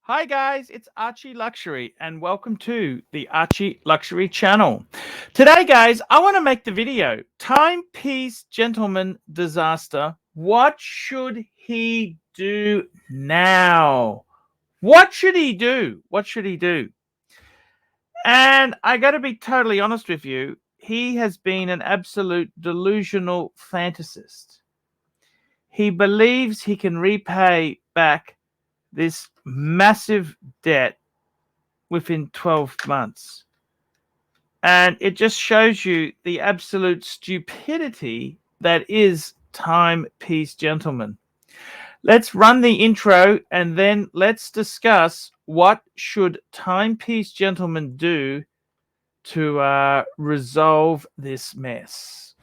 Hi guys, it's Archie Luxury and welcome to the Archie Luxury channel. Today guys, I want to make the video Timepiece Gentleman Disaster. What should he do now? What should he do? What should he do? And I got to be totally honest with you, he has been an absolute delusional fantasist. He believes he can repay back this massive debt within 12 months. And it just shows you the absolute stupidity that is Timepiece Gentleman. Let's run the intro and then let's discuss what should Timepiece Gentleman do to resolve this mess.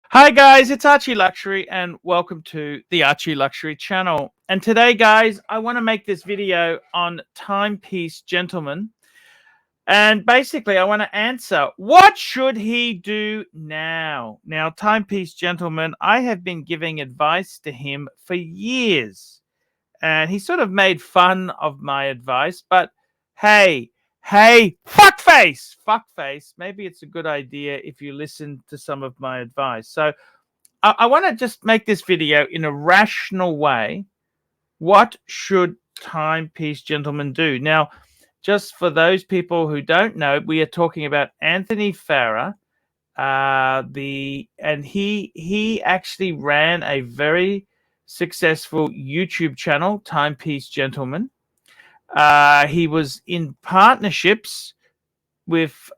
Hi guys, it's Archie Luxury and welcome to the Archie Luxury channel. And today guys, I want to make this video on Timepiece Gentleman. And basically I want to answer, what should he do now? Now, Timepiece Gentleman, I have been giving advice to him for years. And he sort of made fun of my advice, but hey, fuckface, maybe it's a good idea if you listen to some of my advice. So I want to just make this video in a rational way. What should Timepiece Gentleman do? Now, just for those people who don't know, we are talking about Anthony Farah. And he actually ran a very successful YouTube channel, Timepiece Gentleman. He was in partnerships with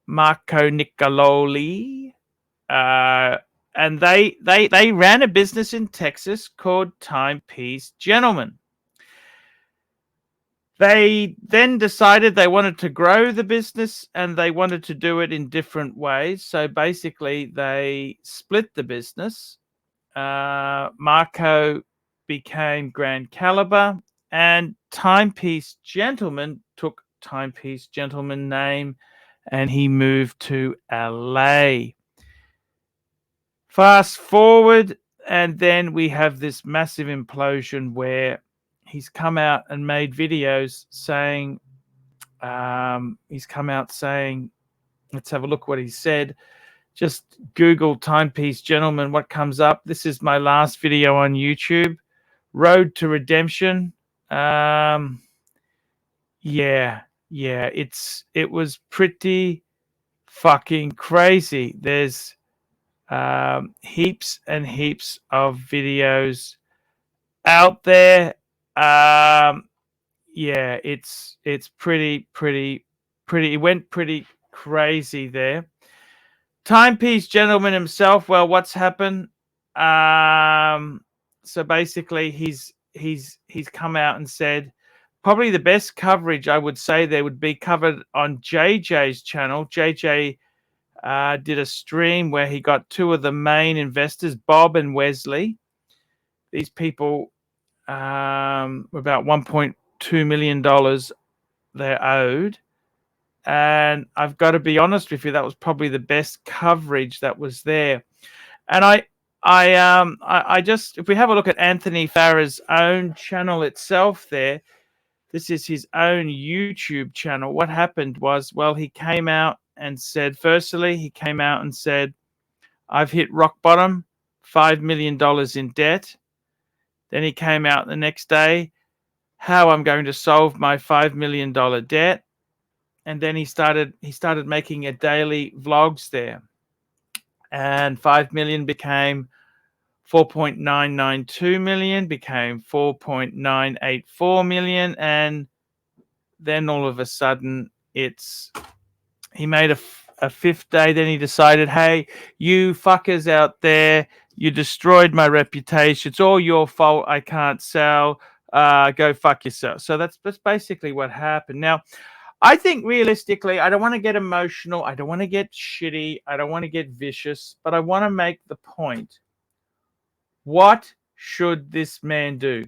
Marco Nicololi, and they ran a business in Texas called Timepiece Gentleman. They then decided they wanted to grow the business and they wanted to do it in different ways. So basically, they split the business. Marco became Grand Caliber, and Timepiece Gentleman took Timepiece Gentleman name, and he moved to LA. Fast forward, and then we have this massive implosion where he's come out and made videos saying, let's have a look what he said. Just Google Timepiece Gentleman, what comes up? This is my last video on YouTube. Road to Redemption. It was pretty fucking crazy. There's heaps and heaps of videos out there. It's pretty it went pretty crazy there. Timepiece Gentleman himself, well, what's happened? So basically he's come out and said probably the best coverage I would say there would be covered on JJ's channel. JJ did a stream where he got two of the main investors, Bob and Wesley. These people about $1.2 million they're owed. And I've got to be honest with you, that was probably the best coverage that was there. And I just, if we have a look at Anthony Farah's own channel itself there, this is his own YouTube channel. What happened was, well, he came out and said, I've hit rock bottom, $5 million in debt. Then he came out the next day, how I'm going to solve my $5 million debt. And then he started making a daily vlogs there. And 5 million became 4.992 million became 4.984 million, and then all of a sudden he made a fifth day. Then he decided, hey, you fuckers out there, you destroyed my reputation. It's all your fault. I can't sell. Go fuck yourself. So that's basically what happened. Now, I think realistically, I don't want to get emotional. I don't want to get shitty. I don't want to get vicious, but I want to make the point. What should this man do?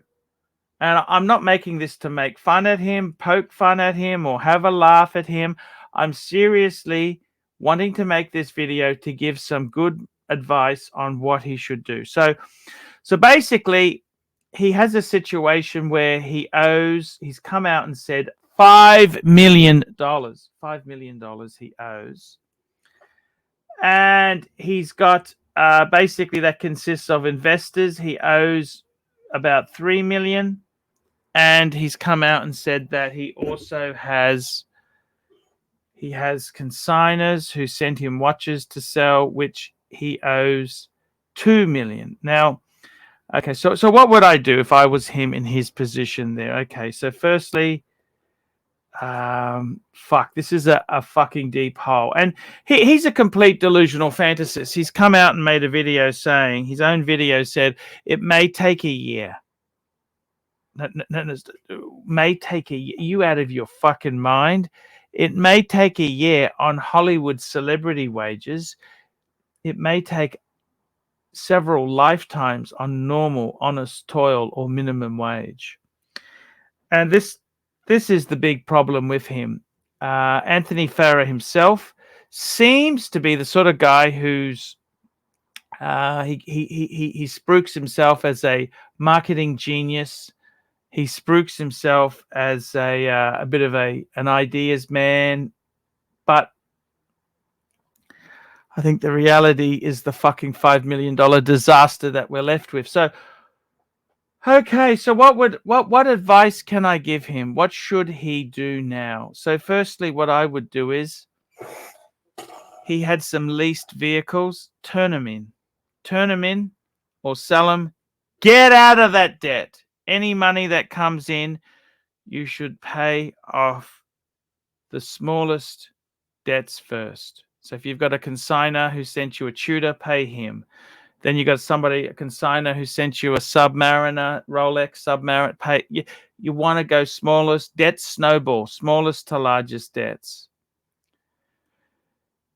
And I'm not making this to make fun at him, poke fun at him, or have a laugh at him. I'm seriously wanting to make this video to give some good advice on what he should do. So basically, he has a situation where he's come out and said $5 million. $5 million he owes. And he's got basically that consists of investors. He owes about $3 million. And he's come out and said that he also has consigners who sent him watches to sell, which he owes $2 million. Now, okay, so what would I do if I was him in his position there? Okay, so firstly, this is a fucking deep hole. And he's a complete delusional fantasist. He's come out and made a video saying, his own video said, it may take a year. May take a year. You out of your fucking mind? It may take a year on Hollywood celebrity wages. It may take several lifetimes on normal, honest toil or minimum wage. And this is the big problem with him. Anthony Farah himself seems to be the sort of guy who's he spooks himself as a marketing genius. He spooks himself as a bit of an ideas man, but I think the reality is the fucking $5 million disaster that we're left with. So, okay, so what advice can I give him? What should he do now? So, firstly, what I would do is he had some leased vehicles. Turn them in, or sell them. Get out of that debt. Any money that comes in, you should pay off the smallest debts first. So if you've got a consignor who sent you a tutor, pay him. Then you got a consignor who sent you a Submariner, Rolex Submariner, pay. You want to go smallest. Debts snowball, smallest to largest debts.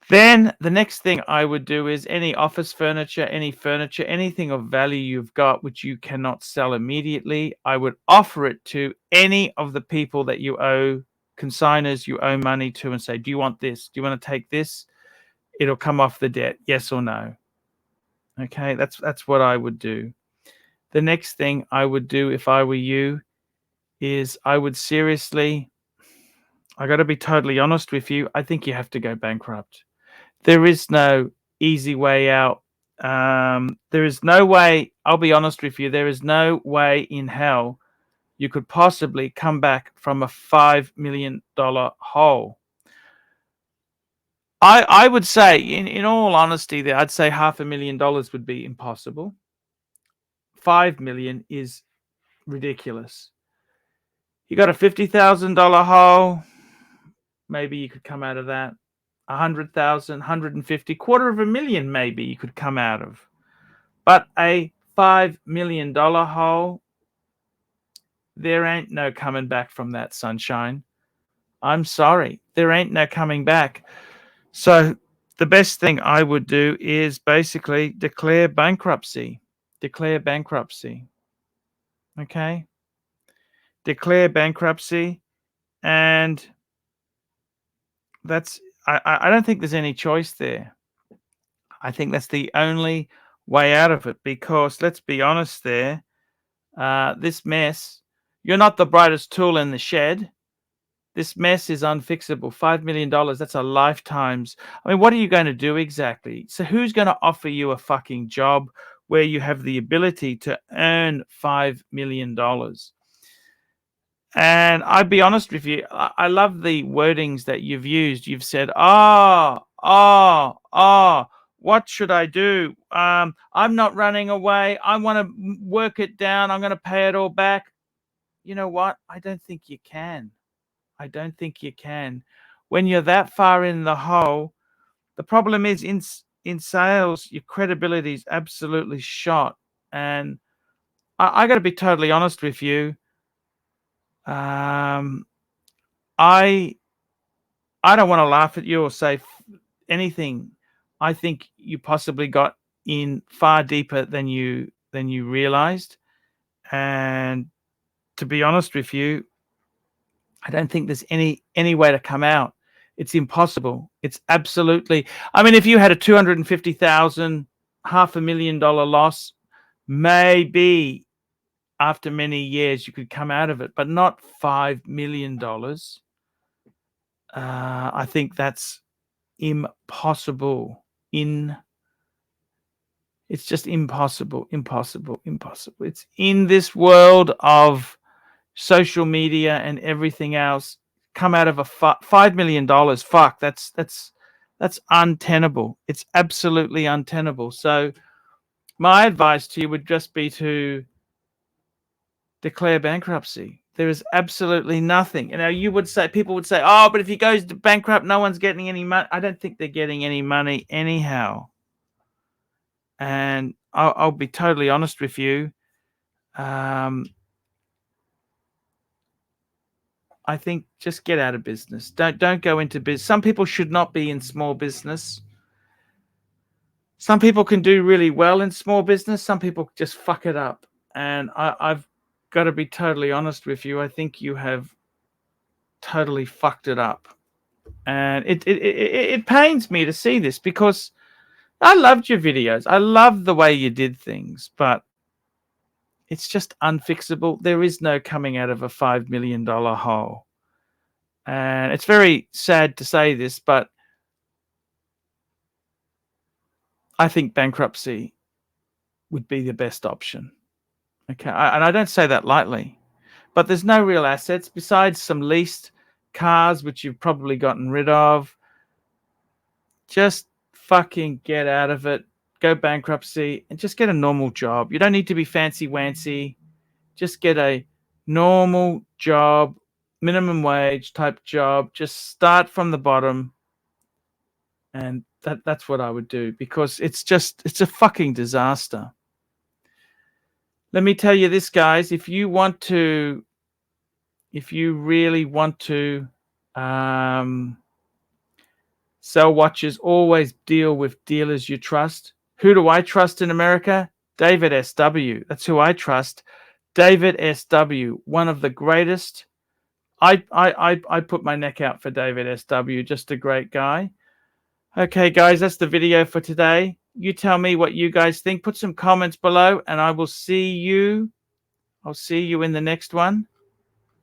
Then the next thing I would do is any office furniture, anything of value you've got which you cannot sell immediately, I would offer it to any of the people that you owe, consignors you owe money to, and say, do you want this? Do you want to take this? It'll come off the debt, yes or no. Okay, that's what I would do. The next thing I would do if I were you is I would seriously, I got to be totally honest with you, I think you have to go bankrupt. There is no easy way out. There is no way, I'll be honest with you, there is no way in hell you could possibly come back from a $5 million hole. I would say, in all honesty, there, I'd say $500,000 would be impossible. 5 million is ridiculous. You got a $50,000 hole, maybe you could come out of that. 100,000, 150, $250,000 maybe you could come out of. But a $5 million hole, there ain't no coming back from that, sunshine. I'm sorry, there ain't no coming back. So the best thing I would do is basically declare bankruptcy. Declare bankruptcy. Okay? Declare bankruptcy, and that's, I don't think there's any choice there. I think that's the only way out of it, because let's be honest there, this mess, you're not the brightest tool in the shed. This mess is unfixable. $5 million, that's a lifetime's. I mean, what are you going to do exactly? So who's going to offer you a fucking job where you have the ability to earn $5 million? And I'd be honest with you, I love the wordings that you've used. You've said, What should I do? I'm not running away. I want to work it down. I'm going to pay it all back. You know what? I don't think you can. I don't think you can. When you're that far in the hole, the problem is in sales, your credibility is absolutely shot. And I got to be totally honest with you. I don't want to laugh at you or say anything. I think you possibly got in far deeper than you realized. And to be honest with you, I don't think there's any way to come out. It's impossible. It's absolutely. I mean, if you had a $250,000, $500,000 loss, maybe after many years you could come out of it, but not $5 million. I think that's impossible. It's just impossible. It's in this world of social media and everything else. Come out of a $5 million. Fuck, that's untenable. It's absolutely untenable. So my advice to you would just be to declare bankruptcy. There is absolutely nothing. You know, people would say, oh, but if he goes bankrupt, no one's getting any money. I don't think they're getting any money anyhow. And I'll be totally honest with you. I think just get out of business. Don't go into business. Some people should not be in small business. Some people can do really well in small business. Some people just fuck it up. And I've got to be totally honest with you. I think you have totally fucked it up. And it pains me to see this because I loved your videos. I loved the way you did things, but it's just unfixable. There is no coming out of a $5 million hole. And it's very sad to say this, but I think bankruptcy would be the best option. Okay, and I don't say that lightly, but there's no real assets besides some leased cars, which you've probably gotten rid of. Just fucking get out of it. Go bankruptcy and just get a normal job. You don't need to be fancy-wancy. Just get a normal job, minimum wage type job. Just start from the bottom. And that's what I would do, because it's a fucking disaster. Let me tell you this, guys. If you really want to sell watches, always deal with dealers you trust. Who do I trust in America? David S.W. That's who I trust. David S.W., one of the greatest. I put my neck out for David S.W., just a great guy. Okay, guys, that's the video for today. You tell me what you guys think. Put some comments below, and I will see you. I'll see you in the next one.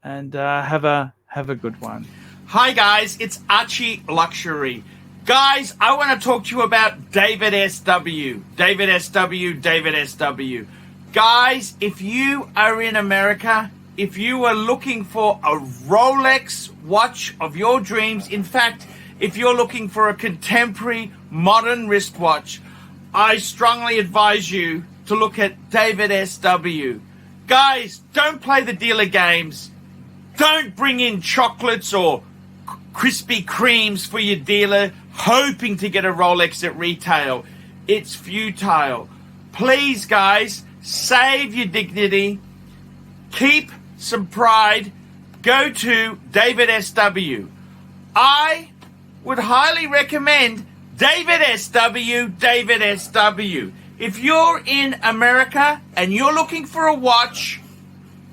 And have a good one. Hi, guys. It's ArchieLuxury. Guys, I want to talk to you about David S.W. David S.W. David S.W. Guys, if you are in America, if you are looking for a Rolex watch of your dreams, in fact, if you're looking for a contemporary modern wristwatch, I strongly advise you to look at David S.W. Guys, don't play the dealer games. Don't bring in chocolates or Krispy Kremes for your dealer hoping to get a Rolex at retail. It's futile. Please, guys, save your dignity. Keep some pride. Go to David S.W. I would highly recommend David S.W. David S.W. If you're in America and you're looking for a watch,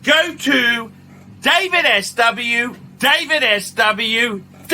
go to David S.W. David S.W.